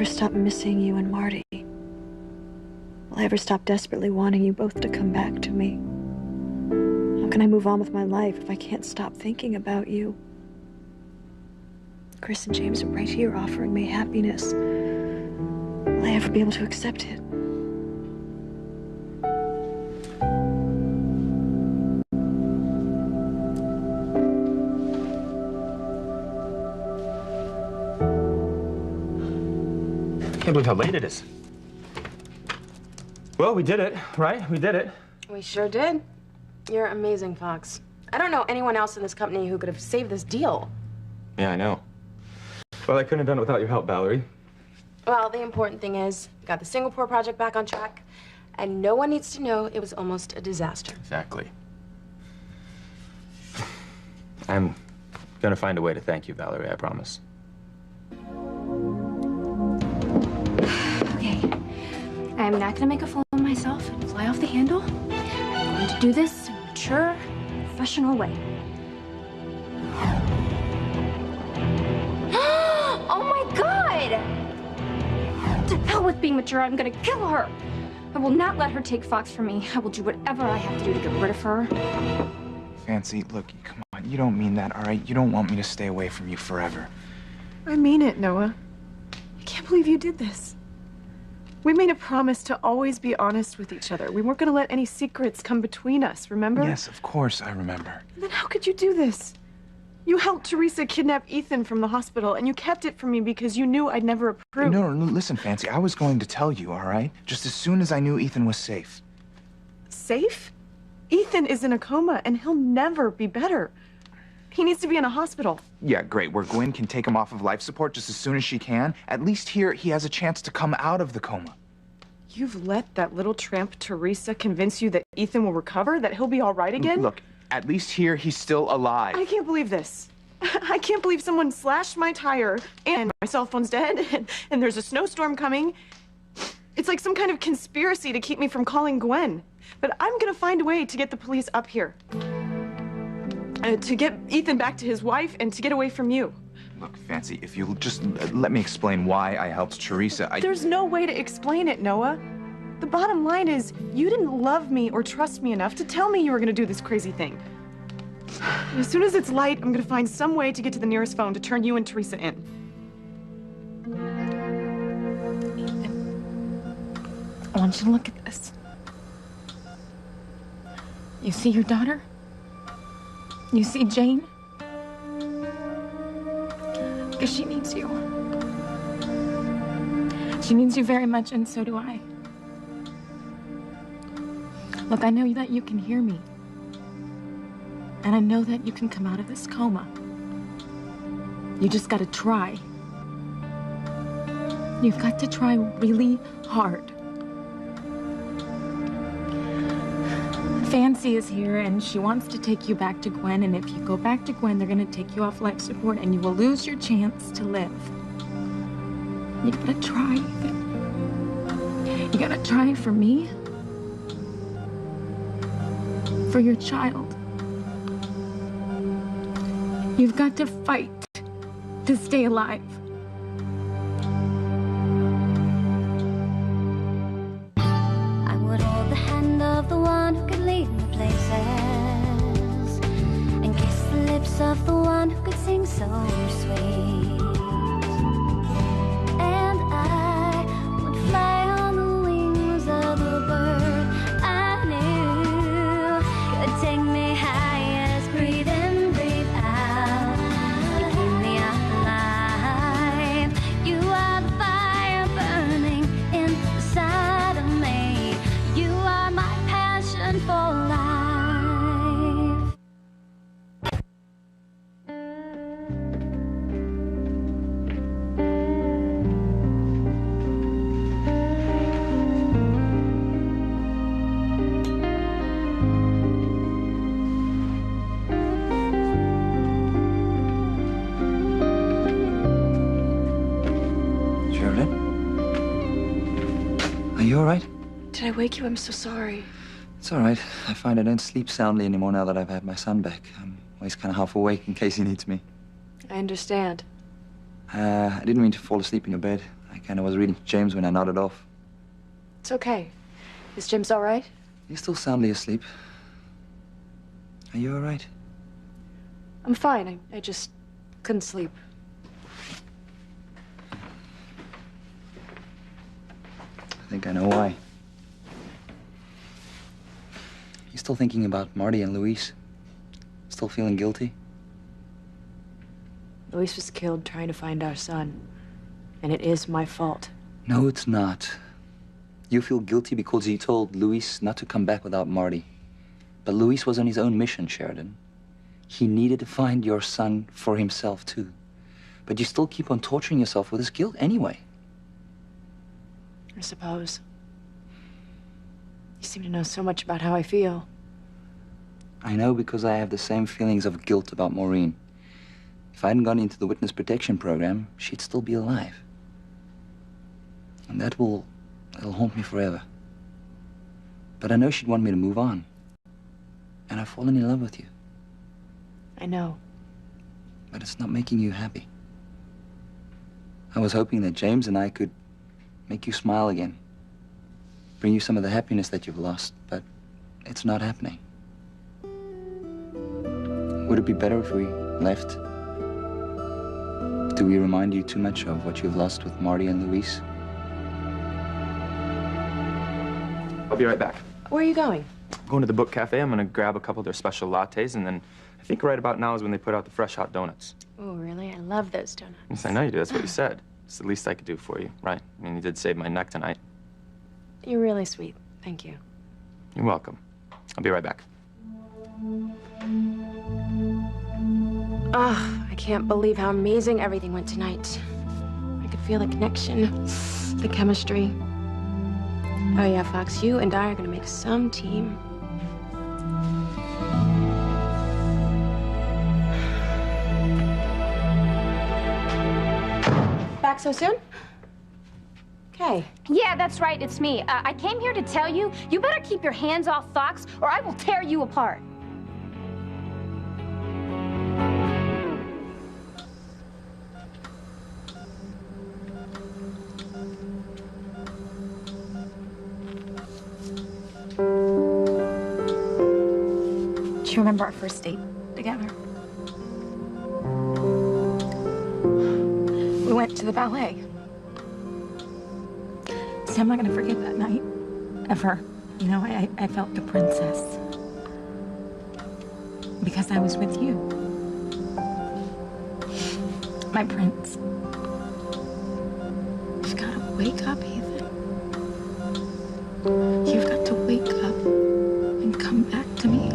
ever stop missing you and Marty? Will I ever stop desperately wanting you both to come back to me? How can I move on with my life if I can't stop thinking about you? Chris and James are right here offering me happiness. Will I ever be able to accept it? I can't believe how late it is. Well, we did it, right? We did it. We sure did. You're amazing, Fox. I don't know anyone else in this company who could have saved this deal. Yeah, I know. Well, I couldn't have done it without your help, Valerie. Well, the important thing is we got the Singapore project back on track, and no one needs to know it was almost a disaster. Exactly. I'm gonna find a way to thank you, Valerie, I promise. Okay. I'm not gonna make a fool of myself and fly off the handle. I'm going to do this in a mature, professional way. Oh my God! To hell with being mature, I'm gonna kill her! I will not let her take Fox from me. I will do whatever I have to do to get rid of her. Fancy, look, come on, you don't mean that, all right? You don't want me to stay away from you forever. I mean it, Noah. I can't believe you did this. We made a promise to always be honest with each other. We weren't going to let any secrets come between us, remember? Yes, of course I remember. And then how could you do this? You helped Teresa kidnap Ethan from the hospital, and you kept it from me because you knew I'd never approve. No, listen, Fancy, I was going to tell you, all right? Just as soon as I knew Ethan was safe. Safe? Ethan is in a coma, and he'll never be better. He needs to be in a hospital. Yeah, great, where Gwen can take him off of life support just as soon as she can. At least here, he has a chance to come out of the coma. You've let that little tramp Teresa convince you that Ethan will recover, that he'll be all right again? Look, at least here, he's still alive. I can't believe this. I can't believe someone slashed my tire, and my cell phone's dead, and there's a snowstorm coming. It's like some kind of conspiracy to keep me from calling Gwen. But I'm gonna find a way to get the police up here. To get Ethan back to his wife and to get away from you. Look, Fancy, if you'll just let me explain why I helped Teresa, There's no way to explain it, Noah. The bottom line is, you didn't love me or trust me enough to tell me you were gonna do this crazy thing. As soon as it's light, I'm gonna find some way to get to the nearest phone to turn you and Teresa in. Ethan, I want you to look at this. You see your daughter? You see Jane? Because she needs you. She needs you very much, and so do I. Look, I know that you can hear me. And I know that you can come out of this coma. You just gotta try. You've got to try really hard. Fancy is here, and she wants to take you back to Gwen, and if you go back to Gwen, they're gonna take you off life support, and you will lose your chance to live. You gotta try. You gotta try for me. For your child. You've got to fight to stay alive. I would hold the hand of the one who could lead me places and kiss the lips of the one who could sing so sweet. And I would fly on the wings of the bird I knew could take me high as breathe in, breathe out. You keep me alive. You are the fire burning inside of me. You are my passion for life. Sherilyn? Are you all right? Did I wake you? I'm so sorry. It's all right. I find I don't sleep soundly anymore now that I've had my son back. I'm always kind of half awake in case he needs me. I understand. I didn't mean to fall asleep in your bed. I kind of was reading to James when I nodded off. It's okay. Is James all right? He's still soundly asleep. Are you all right? I'm fine. I just couldn't sleep. I think I know why. You still thinking about Marty and Luis? Still feeling guilty? Luis was killed trying to find our son. And it is my fault. No, it's not. You feel guilty because he told Luis not to come back without Marty. But Luis was on his own mission, Sheridan. He needed to find your son for himself, too. But you still keep on torturing yourself with his guilt anyway. I suppose. You seem to know so much about how I feel. I know because I have the same feelings of guilt about Maureen. If I hadn't gone into the witness protection program, she'd still be alive. And that'll haunt me forever. But I know she'd want me to move on. And I've fallen in love with you. I know. But it's not making you happy. I was hoping that James and I could make you smile again. Bring you some of the happiness that you've lost, but it's not happening. Would it be better if we left? Do we remind you too much of what you've lost with Marty and Luis? I'll be right back. Where are you going? I'm going to the book cafe. I'm going to grab a couple of their special lattes, and then I think right about now is when they put out the fresh hot donuts. Oh, really? I love those donuts. Yes, I know you do. That's what you said. It's the least I could do for you, right? I mean, you did save my neck tonight. You're really sweet. Thank you. You're welcome. I'll be right back. Oh, I can't believe how amazing everything went tonight. I could feel the connection, the chemistry. Oh yeah, Fox, you and I are gonna make some team. Back so soon? Okay. Yeah, that's right. It's me. I came here to tell you, you better keep your hands off Fox, or I will tear you apart. Do you remember our first date together? We went to the ballet. See, I'm not gonna forget that night, ever. You know, I felt the princess. Because I was with you. My prince. You've gotta wake up, Ethan. You've got to wake up and come back to me.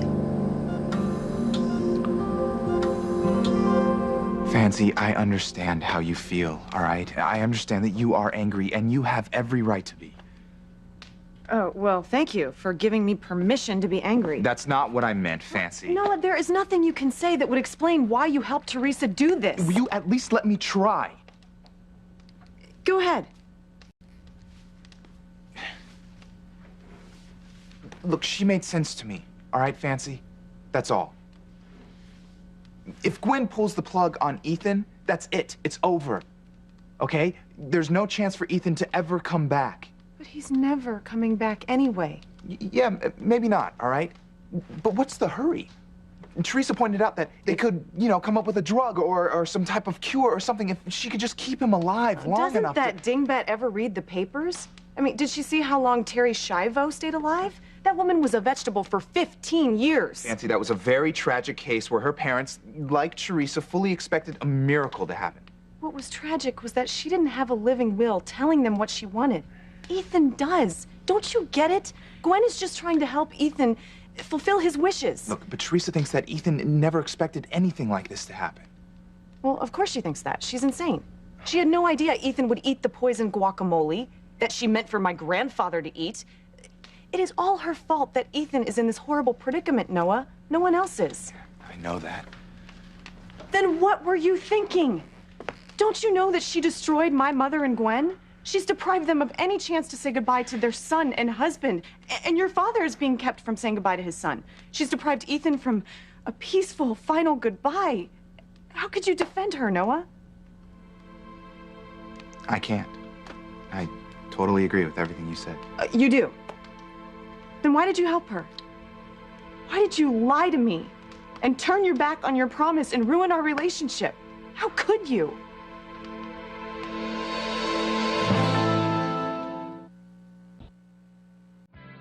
Fancy, I understand how you feel, all right? I understand that you are angry, and you have every right to be. Oh, well, thank you for giving me permission to be angry. That's not what I meant, Fancy. Noah, there is nothing you can say that would explain why you helped Teresa do this. Will you at least let me try? Go ahead. Look, she made sense to me, all right, Fancy? That's all. If Gwen pulls the plug on Ethan, that's it. It's over. Okay? There's no chance for Ethan to ever come back. But he's never coming back anyway. Yeah, maybe not, all right? But what's the hurry? Teresa pointed out that they could, you know, come up with a drug or some type of cure or something if she could just keep him alive long enough. Doesn't that dingbat ever read the papers? I mean, did she see how long Terry Schiavo stayed alive? That woman was a vegetable for 15 years. Fancy, that was a very tragic case where her parents, like Teresa, fully expected a miracle to happen. What was tragic was that she didn't have a living will telling them what she wanted. Ethan does. Don't you get it? Gwen is just trying to help Ethan fulfill his wishes. Look, but Teresa thinks that Ethan never expected anything like this to happen. Well, of course she thinks that. She's insane. She had no idea Ethan would eat the poison guacamole that she meant for my grandfather to eat. It is all her fault that Ethan is in this horrible predicament, Noah. No one else's. I know that. Then what were you thinking? Don't you know that she destroyed my mother and Gwen? She's deprived them of any chance to say goodbye to their son and husband. And your father is being kept from saying goodbye to his son. She's deprived Ethan from a peaceful, final goodbye. How could you defend her, Noah? I can't. I totally agree with everything you said. You do? Then why did you help her? Why did you lie to me and turn your back on your promise and ruin our relationship? How could you?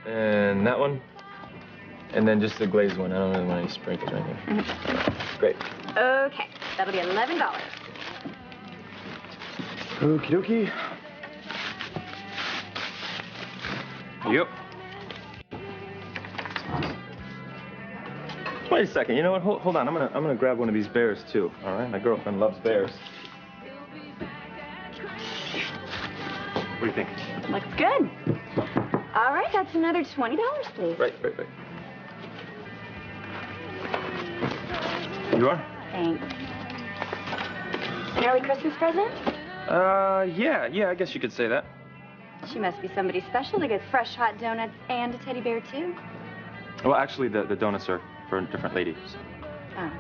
And that one. And then just the glazed one. I don't really want any sprinkles or anything. Great. Okay, that'll be $11. Okie dokie. Yep. Wait a second. You know what? Hold on. I'm gonna grab one of these bears too. All right. My girlfriend loves bears. What do you think? Looks good. All right, that's another $20, please. Right. You are? Thanks. An early Christmas present? Yeah, I guess you could say that. She must be somebody special to get fresh hot donuts and a teddy bear, too. Well, actually, the donuts are for a different lady. Oh,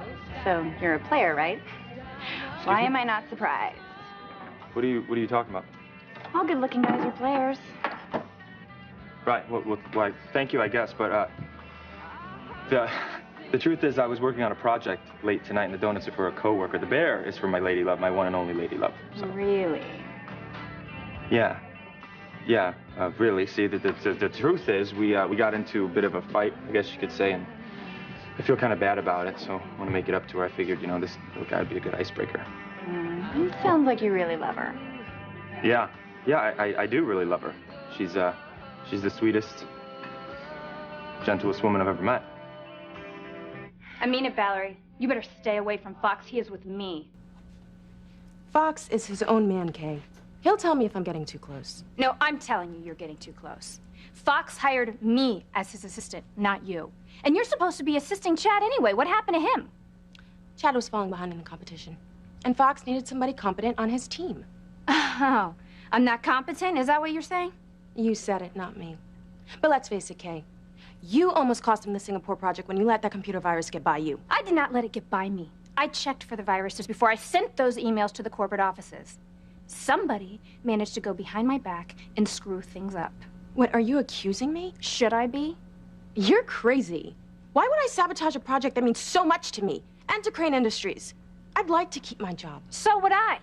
so you're a player, right? Why am I not surprised? What are you talking about? All good-looking guys are players. Right, well, thank you, I guess, but, the truth is I was working on a project late tonight, and the donuts are for a coworker. The bear is for my lady love, my one and only lady love. So. Really? Yeah, really. See, the truth is we got into a bit of a fight, I guess you could say, and I feel kind of bad about it, so I want to make it up to her. I figured, you know, this little guy would be a good icebreaker. It sounds like you really love her. Yeah, I do really love her. She's the sweetest, gentlest woman I've ever met. I mean it, Valerie. You better stay away from Fox. He is with me. Fox is his own man, Kay. He'll tell me if I'm getting too close. No, I'm telling you, you're getting too close. Fox hired me as his assistant, not you. And you're supposed to be assisting Chad anyway. What happened to him? Chad was falling behind in the competition, and Fox needed somebody competent on his team. Oh, I'm not competent? Is that what you're saying? You said it, not me. But let's face it, Kay. You almost cost him the Singapore project when you let that computer virus get by you. I did not let it get by me. I checked for the viruses before I sent those emails to the corporate offices. Somebody managed to go behind my back and screw things up. What, are you accusing me? Should I be? You're crazy. Why would I sabotage a project that means so much to me and to Crane Industries? I'd like to keep my job. So would I.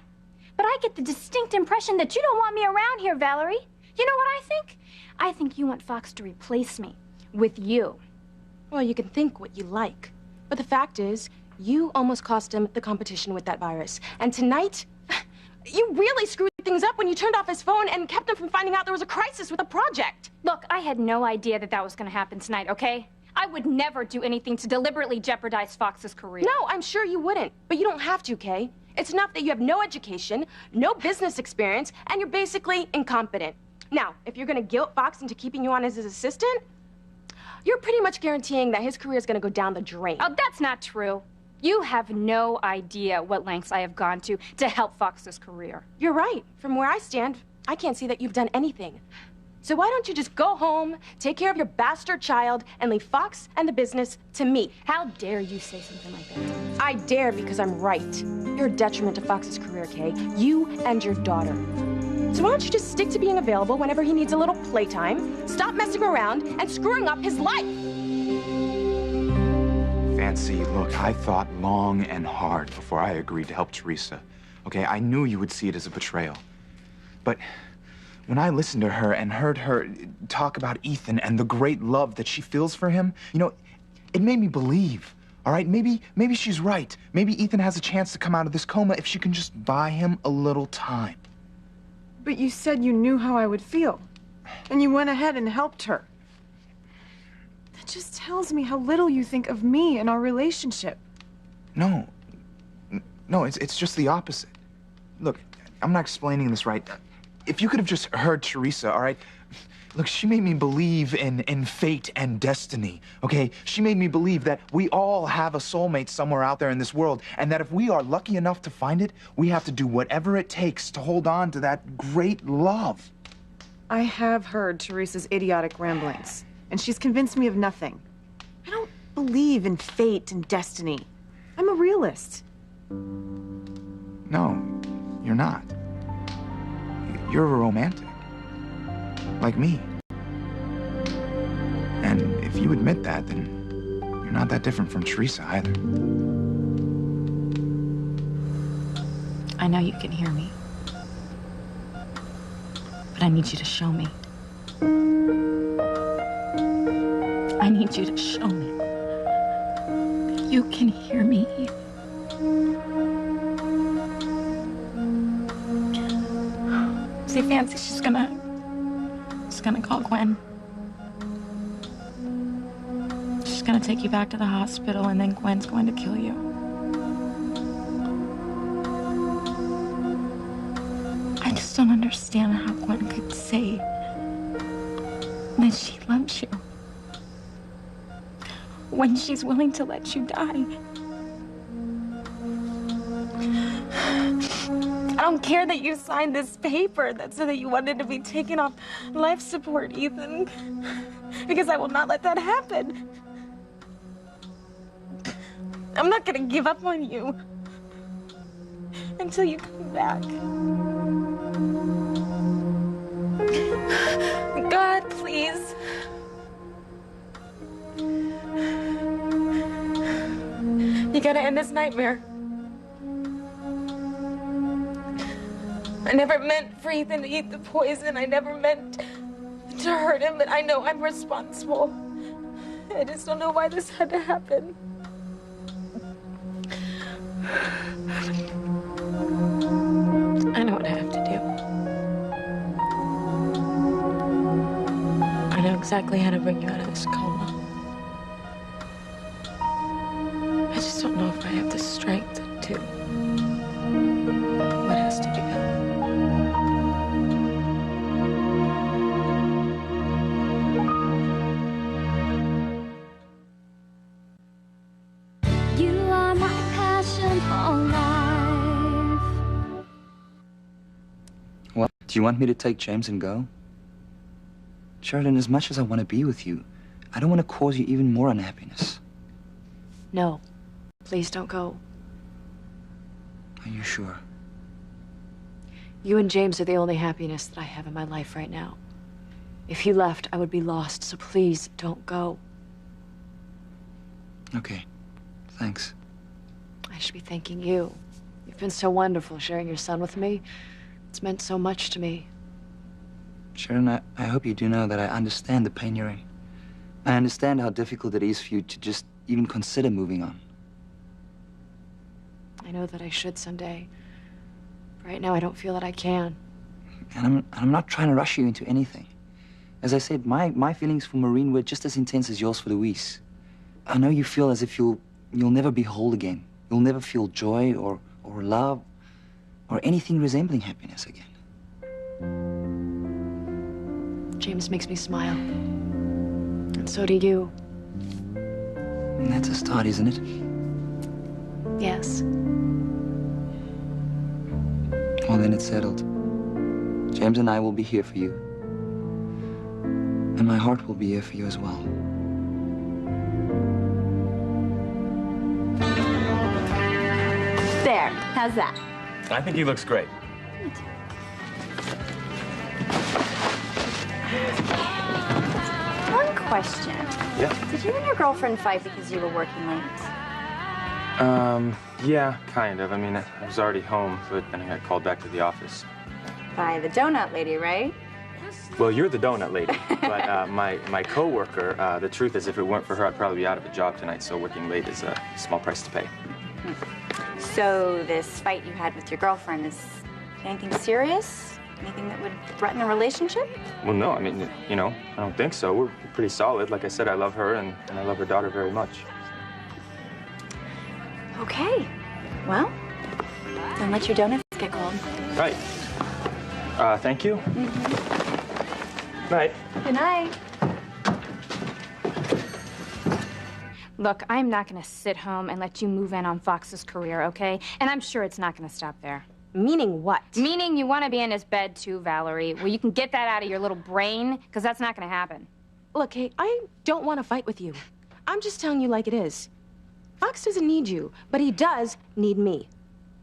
But I get the distinct impression that you don't want me around here, Valerie. You know what I think? I think you want Fox to replace me with you. Well, you can think what you like. But the fact is, you almost cost him the competition with that virus. And tonight, you really screwed things up when you turned off his phone and kept him from finding out there was a crisis with a project. Look, I had no idea that was going to happen tonight, okay? I would never do anything to deliberately jeopardize Fox's career. No, I'm sure you wouldn't. But you don't have to, Kay. It's enough that you have no education, no business experience, and you're basically incompetent. Now, if you're going to guilt Fox into keeping you on as his assistant, you're pretty much guaranteeing that his career is going to go down the drain. Oh, that's not true. You have no idea what lengths I have gone to help Fox's career. You're right. From where I stand, I can't see that you've done anything. So why don't you just go home, take care of your bastard child, and leave Fox and the business to me? How dare you say something like that? I dare because I'm right. You're a detriment to Fox's career, Kay. You and your daughter. So why don't you just stick to being available whenever he needs a little playtime, stop messing around and screwing up his life? Fancy, look, I thought long and hard before I agreed to help Teresa. Okay, I knew you would see it as a betrayal. But when I listened to her and heard her talk about Ethan and the great love that she feels for him, you know, it made me believe, all right? Maybe she's right. Maybe Ethan has a chance to come out of this coma if she can just buy him a little time. But you said you knew how I would feel, and you went ahead and helped her. That just tells me how little you think of me and our relationship. No, it's just the opposite. Look, I'm not explaining this right. If you could have just heard Teresa, all right? Look, she made me believe in fate and destiny, okay? She made me believe that we all have a soulmate somewhere out there in this world, and that if we are lucky enough to find it, we have to do whatever it takes to hold on to that great love. I have heard Teresa's idiotic ramblings, and she's convinced me of nothing. I don't believe in fate and destiny. I'm a realist. No, you're not. You're a romantic. like me. And if you admit that, then you're not that different from Teresa either. I know you can hear me. But I need you to show me. I need you to show me that you can hear me. See, Fancy, she's gonna call Gwen. She's gonna take you back to the hospital, and then Gwen's going to kill you. I just don't understand how Gwen could say that she loves you when she's willing to let you die. I don't care that you signed this paper that said that you wanted to be taken off life support, Ethan, because I will not let that happen. I'm not gonna give up on you until you come back. God, please. You gotta end this nightmare. I never meant for Ethan to eat the poison. I never meant to hurt him, but I know I'm responsible. I just don't know why this had to happen. I know what I have to do. I know exactly how to bring you out of this coma. I just don't know if I have the strength to. What has to be done? You are my passion for life. Well, do you want me to take James and go? Sheridan, as much as I want to be with you, I don't want to cause you even more unhappiness. No, please don't go. Are you sure? You and James are the only happiness that I have in my life right now. If you left, I would be lost, so please don't go. Okay, thanks. I should be thanking you. You've been so wonderful sharing your son with me. It's meant so much to me. Sharon, I hope you do know that I understand the pain you're in. I understand how difficult it is for you to just even consider moving on. I know that I should someday. Right now, I don't feel that I can. And I'm not trying to rush you into anything. As I said, my feelings for Maureen were just as intense as yours for Louise. I know you feel as if you'll never be whole again. You'll never feel joy or love or anything resembling happiness again. James makes me smile. And so do you. And that's a start, isn't it? Yes. Well, then it's settled. James and I will be here for you. And my heart will be here for you as well. There, how's that? I think he looks great. One question. Yeah. Did you and your girlfriend fight because you were working late? Yeah, kind of. I mean, I was already home, but then I got called back to the office. By the donut lady, right? Well, you're the donut lady, but my coworker, the truth is, if it weren't for her, I'd probably be out of a job tonight, so working late is a small price to pay. So this fight you had with your girlfriend is anything serious? Anything that would threaten a relationship? Well, no, I mean, you know, I don't think so. We're pretty solid. Like I said, I love her, and I love her daughter very much. Okay. Well, then let your donuts get cold. Right. Thank you. Night. Good night. Look, I'm not going to sit home and let you move in on Fox's career, okay? And I'm sure it's not going to stop there. Meaning what? Meaning you want to be in his bed too, Valerie. Well, you can get that out of your little brain, because that's not going to happen. Look, Kate, I don't want to fight with you. I'm just telling you like it is. Fox doesn't need you, but he does need me.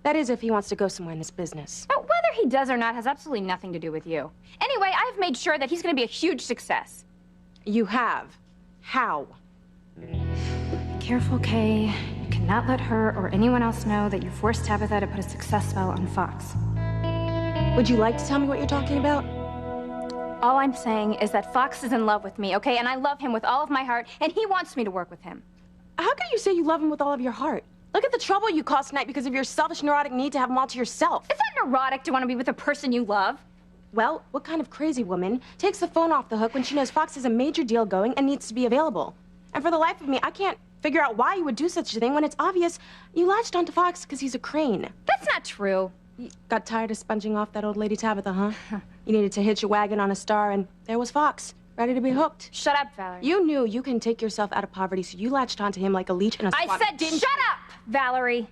That is, if he wants to go somewhere in this business. But whether he does or not has absolutely nothing to do with you. Anyway, I I've made sure that he's going to be a huge success. You have. How? Be careful, Kay. You cannot let her or anyone else know that you forced Tabitha to put a success spell on Fox. Would you like to tell me what you're talking about? All I'm saying is that Fox is in love with me, okay? And I love him with all of my heart, and he wants me to work with him. How can you say you love him with all of your heart? Look at the trouble you caused tonight because of your selfish, neurotic need to have him all to yourself. It's not neurotic to want to be with a person you love. Well, what kind of crazy woman takes the phone off the hook when she knows Fox has a major deal going and needs to be available? And for the life of me, I can't figure out why you would do such a thing when it's obvious you latched onto Fox because he's a crane. That's not true. You got tired of sponging off that old lady Tabitha, huh? You needed to hitch a wagon on a star, and there was Fox, ready to be hooked. Shut up, Valerie. You knew you can take yourself out of poverty, so you latched onto him like a leech in a swamp. I said shut up, Valerie.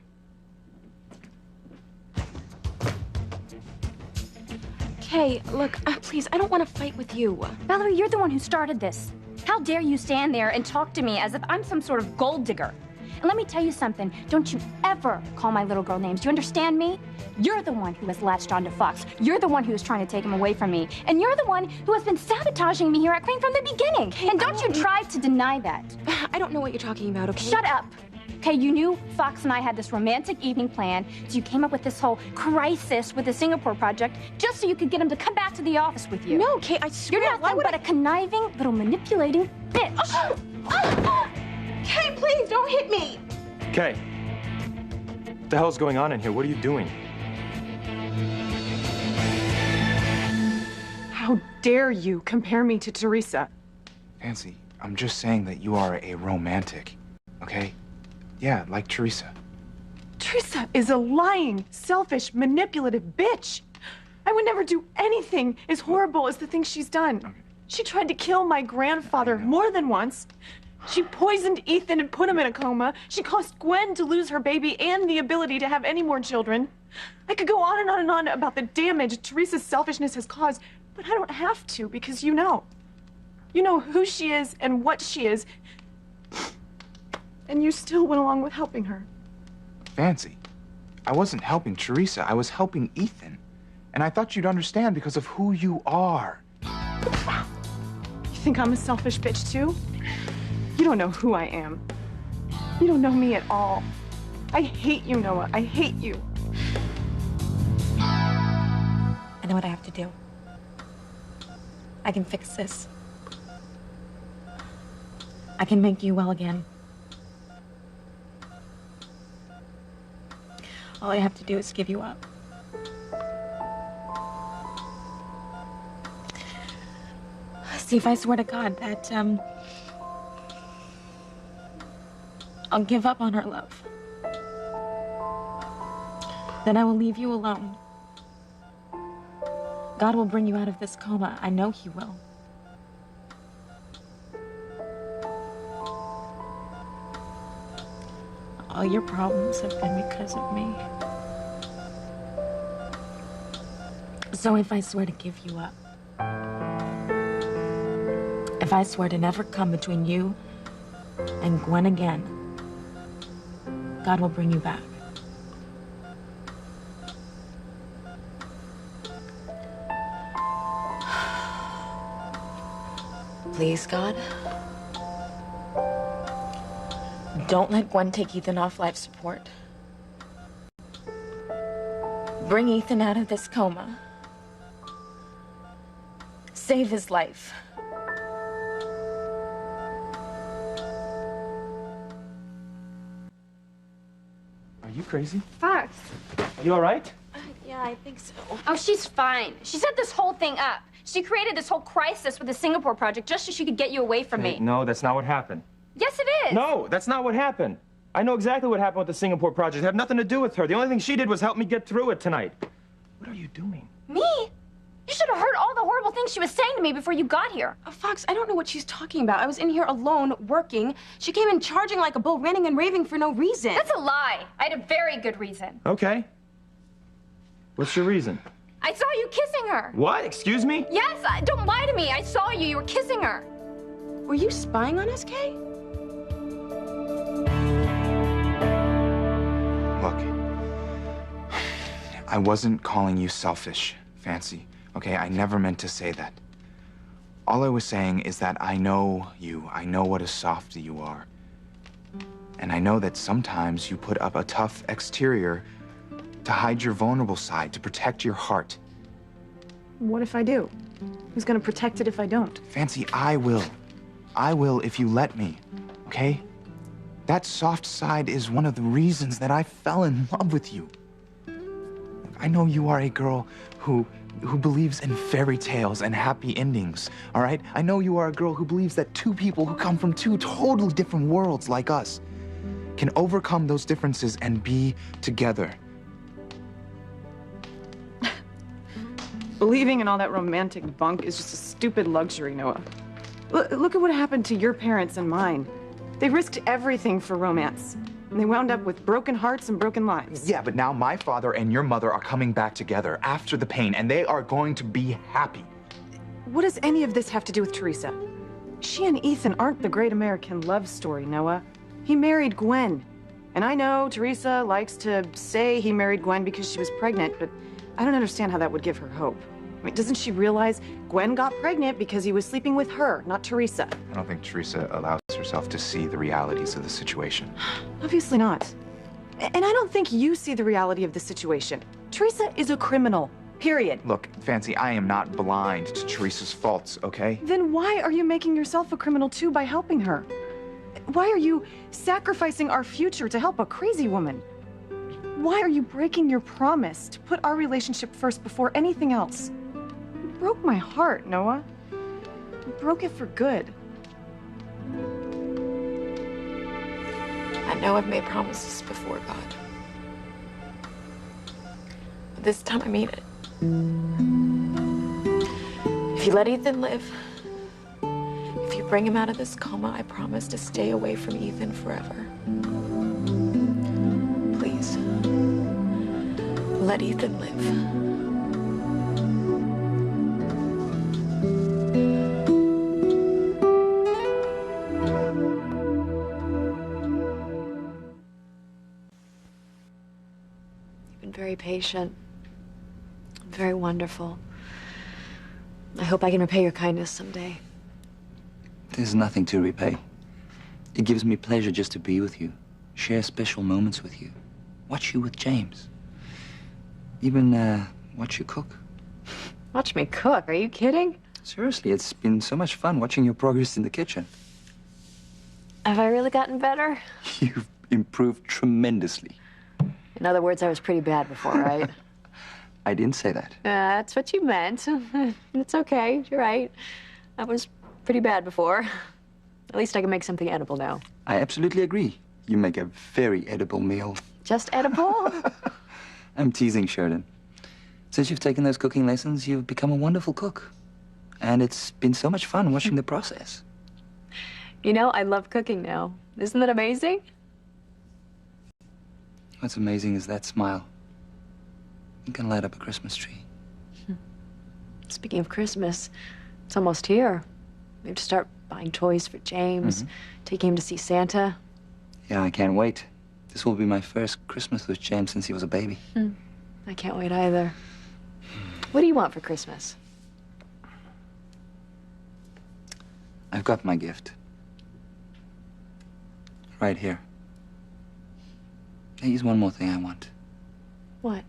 Kay, look, please, I don't want to fight with you. Valerie, you're the one who started this. How dare you stand there and talk to me as if I'm some sort of gold digger? And let me tell you something. Don't you ever call my little girl names. Do you understand me? You're the one who has latched onto Fox. You're the one who is trying to take him away from me. And you're the one who has been sabotaging me here at Crane from the beginning. Kay, and don't you try to deny that. I don't know what you're talking about, okay? Shut up. Okay, you knew Fox and I had this romantic evening plan, so you came up with this whole crisis with the Singapore project just so you could get him to come back to the office with you. No, Kay, I swear. You're nothing but a conniving, little manipulating bitch. Kay, please, don't hit me. Kay, what the hell's going on in here? What are you doing? How dare you compare me to Teresa? Fancy, I'm just saying that you are a romantic, okay? Yeah, like Teresa. Teresa is a lying, selfish, manipulative bitch. I would never do anything as horrible as the things she's done. Okay. She tried to kill my grandfather more than once. She poisoned Ethan and put him in a coma. She caused Gwen to lose her baby and the ability to have any more children. I could go on and on and on about the damage Teresa's selfishness has caused, but I don't have to because you know. You know who she is and what she is. And you still went along with helping her. Fancy, I wasn't helping Teresa. I was helping Ethan. And I thought you'd understand because of who you are. You think I'm a selfish bitch too? You don't know who I am. You don't know me at all. I hate you, Noah. I hate you. I know what I have to do. I can fix this. I can make you well again. All I have to do is give you up. See, if I swear to God that, I'll give up on our love, then I will leave you alone. God will bring you out of this coma. I know He will. All your problems have been because of me. So if I swear to give you up, if I swear to never come between you and Gwen again, God will bring you back. Please, God. Don't let Gwen take Ethan off life support. Bring Ethan out of this coma. Save his life. Are you crazy? Fox. Are you all right? Yeah, I think so. Oh, she's fine. She set this whole thing up. She created this whole crisis with the Singapore project just so she could get you away from me. No, that's not what happened. Yes, it is. No, that's not what happened. I know exactly what happened with the Singapore project. It had nothing to do with her. The only thing she did was help me get through it tonight. What are you doing? Me? You should have heard all the horrible things she was saying to me before you got here. Fox, I don't know what she's talking about. I was in here alone, working. She came in charging like a bull, ranting and raving for no reason. That's a lie. I had a very good reason. Okay. What's your reason? I saw you kissing her. What? Excuse me? Yes, don't lie to me. I saw you. You were kissing her. Were you spying on us, Kay? Look, I wasn't calling you selfish, Fancy. Okay, I never meant to say that. All I was saying is that I know you. I know what a softie you are. And I know that sometimes you put up a tough exterior to hide your vulnerable side, to protect your heart. What if I do? Who's gonna protect it if I don't? Fancy, I will. I will if you let me, okay? That soft side is one of the reasons that I fell in love with you. I know you are a girl who believes in fairy tales and happy endings, all right? I know you are a girl who believes that two people who come from two totally different worlds like us can overcome those differences and be together. Believing in all that romantic bunk is just a stupid luxury, Noah. Look at what happened to your parents and mine. They risked everything for romance, and they wound up with broken hearts and broken lives. Yeah, but now my father and your mother are coming back together after the pain, and they are going to be happy. What does any of this have to do with Teresa? She and Ethan aren't the great American love story, Noah. He married Gwen. And I know Teresa likes to say he married Gwen because she was pregnant, but I don't understand how that would give her hope. I mean, doesn't she realize Gwen got pregnant because he was sleeping with her, not Teresa? I don't think Teresa allows herself to see the realities of the situation. Obviously not. And I don't think you see the reality of the situation. Teresa is a criminal, period. Look, Fancy, I am not blind to Teresa's faults, okay? Then why are you making yourself a criminal too by helping her? Why are you sacrificing our future to help a crazy woman? Why are you breaking your promise to put our relationship first before anything else? You broke my heart, Noah. You broke it for good. I know I've made promises before, God. But this time I mean it. If you let Ethan live, if you bring him out of this coma, I promise to stay away from Ethan forever. Please, let Ethan live. Very patient, very wonderful. I hope I can repay your kindness someday. There's nothing to repay. It gives me pleasure just to be with you, share special moments with you, watch you with James, even watch you cook. Watch me cook? Are you kidding? Seriously, it's been so much fun watching your progress in the kitchen. Have I really gotten better? You've improved tremendously. In other words, I was pretty bad before, right? I didn't say that. That's what you meant. It's okay. You're right. I was pretty bad before. At least I can make something edible now. I absolutely agree. You make a very edible meal. Just edible? I'm teasing, Sheridan. Since you've taken those cooking lessons, you've become a wonderful cook. And it's been so much fun watching the process. You know, I love cooking now. Isn't that amazing? What's amazing is that smile. You can light up a Christmas tree. Speaking of Christmas, it's almost here. We have to start buying toys for James, taking him to see Santa. Yeah, I can't wait. This will be my first Christmas with James since he was a baby. I can't wait either. What do you want for Christmas? I've got my gift. Right here. Here's one more thing I want. What?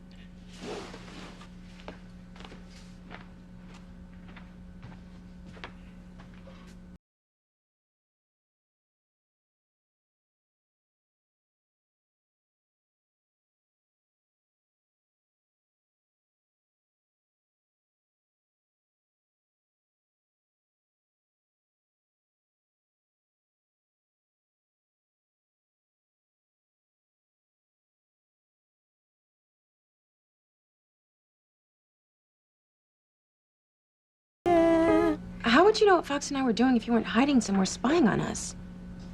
How would you know what Fox and I were doing if you weren't hiding somewhere spying on us?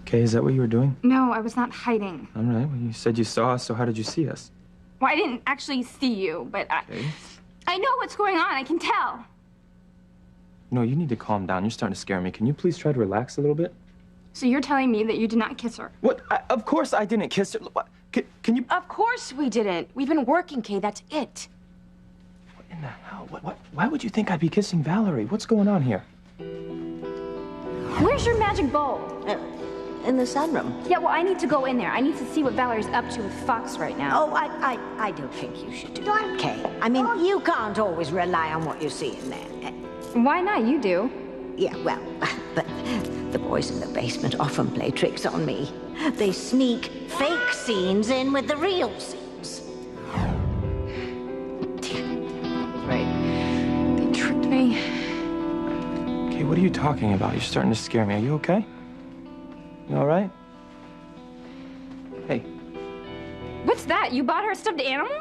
Okay, is that what you were doing? No, I was not hiding. All right, well, you said you saw us, so how did you see us? Well, I didn't actually see you, but Okay. I know what's going on. I can tell. No, you need to calm down. You're starting to scare me. Can you please try to relax a little bit? So you're telling me that you did not kiss her? What? Of course I didn't kiss her. What? Can you... Of course we didn't. We've been working, Kay. That's it. What in the hell? What? Why would you think I'd be kissing Valerie? What's going on here? Where's your magic bowl? In the sunroom. Yeah, well, I need to go in there. I need to see what Valerie's up to with Fox right now. Oh, I don't think you should do that, Kay. I mean, you can't always rely on what you see in there. Why not? You do. Yeah, well, but the boys in the basement often play tricks on me. They sneak fake scenes in with the real scenes. Right. They tricked me. Okay, what are you talking about? You're starting to scare me. Are you okay? You all right? Hey. What's that? You bought her a stuffed animal?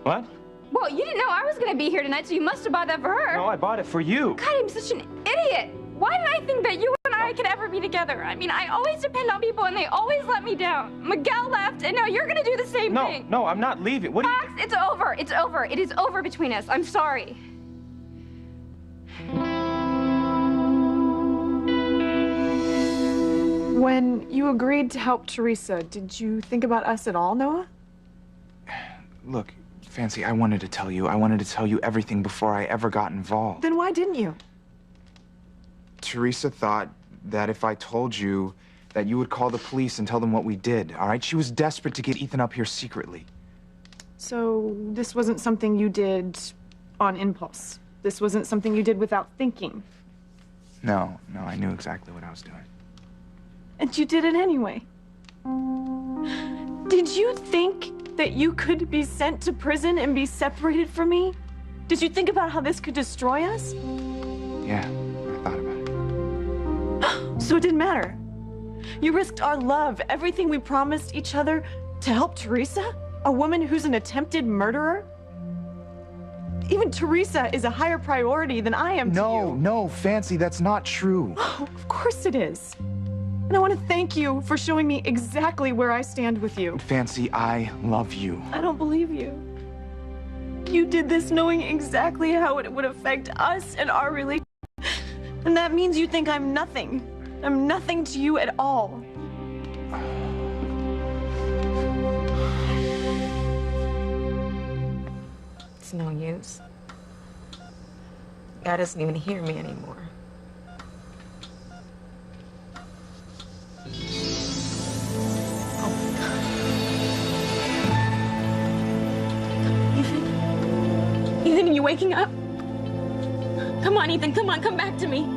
What? Well, you didn't know I was gonna be here tonight, so you must have bought that for her. No, I bought it for you. God, I'm such an idiot. Why did I think that you and I could ever be together? I mean, I always depend on people, and they always let me down. Miguel left, and now you're gonna do the same thing. No, I'm not leaving. What are you... Fox, it's over. It's over. It is over between us. I'm sorry. When you agreed to help Teresa, did you think about us at all, Noah? Look, Fancy, I wanted to tell you. I wanted to tell you everything before I ever got involved. Then why didn't you? Teresa thought that if I told you, that you would call the police and tell them what we did, all right? She was desperate to get Ethan up here secretly. So this wasn't something you did on impulse. This wasn't something you did without thinking. No, I knew exactly what I was doing. And you did it anyway. Did you think that you could be sent to prison and be separated from me? Did you think about how this could destroy us? Yeah, I thought about it. So it didn't matter. You risked our love, everything we promised each other, to help Teresa? A woman who's an attempted murderer? Even Teresa is a higher priority than I am to you. No, Fancy, that's not true. Oh, of course it is. And I want to thank you for showing me exactly where I stand with you. Fancy, I love you. I don't believe you. You did this knowing exactly how it would affect us and our relationship. And that means you think I'm nothing. I'm nothing to you at all. It's no use. God doesn't even hear me anymore. Ethan, are you waking up? Come on, Ethan, come on, come back to me.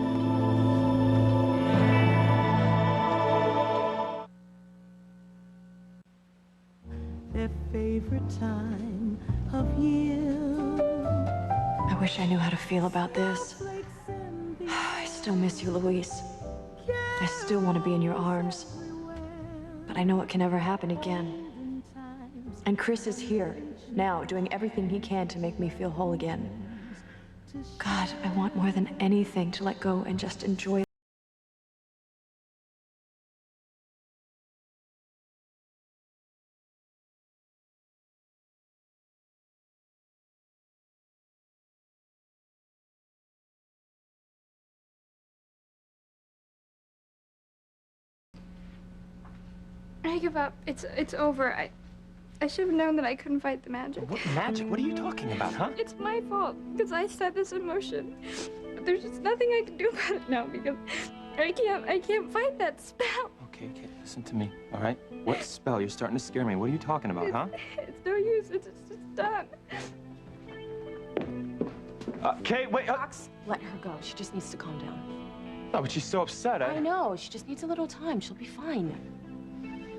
Their favorite time of year. I wish I knew how to feel about this. I still miss you, Luis. I still want to be in your arms. But I know it can never happen again. And Chris is here, now, doing everything he can to make me feel whole again. God, I want more than anything to let go and just enjoy. I give up. It's over. I should have known that I couldn't fight the magic. What magic? What are you talking about, huh? It's my fault because I set this in motion. But there's just nothing I can do about it now because I can't fight that spell. Okay, listen to me, all right? What spell? You're starting to scare me. What are you talking about, huh? It's no use. It's just done. Kate, wait. Fox, let her go. She just needs to calm down. No, but she's so upset. I know. She just needs a little time. She'll be fine.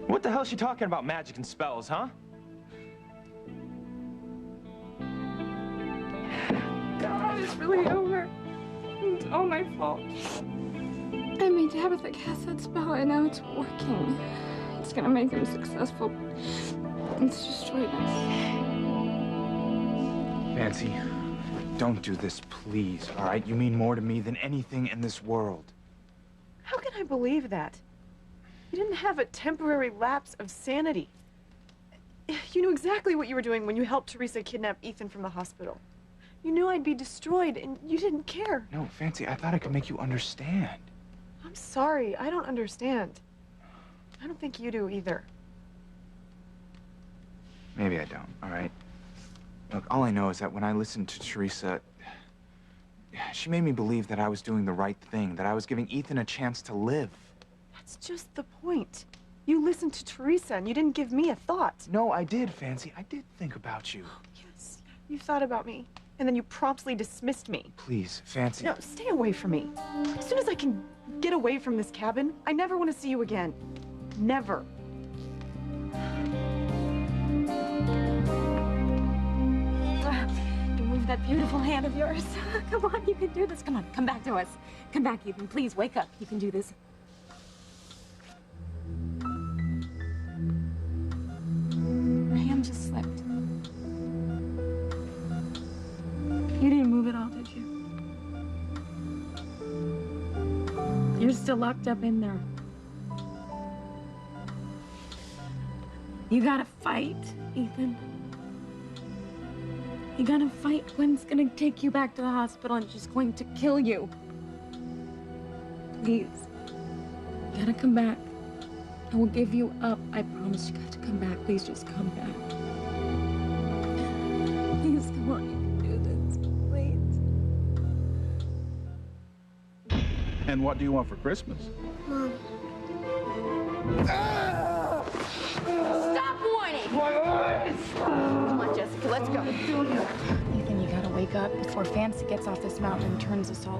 What the hell is she talking about, magic and spells, huh? God, it's really over. It's all my fault. I made Tabitha cast that spell, and now it's working. It's gonna make him successful. It's destroyed us. Fancy, don't do this, please, all right? You mean more to me than anything in this world. How can I believe that? You didn't have a temporary lapse of sanity. You knew exactly what you were doing when you helped Teresa kidnap Ethan from the hospital. You knew I'd be destroyed, and you didn't care. No, Fancy, I thought I could make you understand. I'm sorry, I don't understand. I don't think you do either. Maybe I don't, all right? Look, all I know is that when I listened to Teresa, she made me believe that I was doing the right thing, that I was giving Ethan a chance to live. That's just the point. You listened to Teresa and you didn't give me a thought. No, I did, Fancy. I did think about you. Yes, you thought about me. And then you promptly dismissed me. Please, Fancy. No, stay away from me. As soon as I can get away from this cabin, I never want to see you again. Never. Move that beautiful hand of yours. Come on, you can do this. Come on, come back to us. Come back, Ethan. Please, wake up. You can do this. Your hand just slipped. You didn't move at all, did you? You're still locked up in there. You gotta fight, Ethan. You gotta fight. Gwen's gonna take you back to the hospital and she's going to kill you. Please. You gotta come back. I will give you up. I promise you got to come back. Please just come back. Please, come on. You can do this. Please. And what do you want for Christmas? Mom. Stop whining! Come on, Jessica, let's go. Ethan, you gotta wake up before Fancy gets off this mountain and turns us all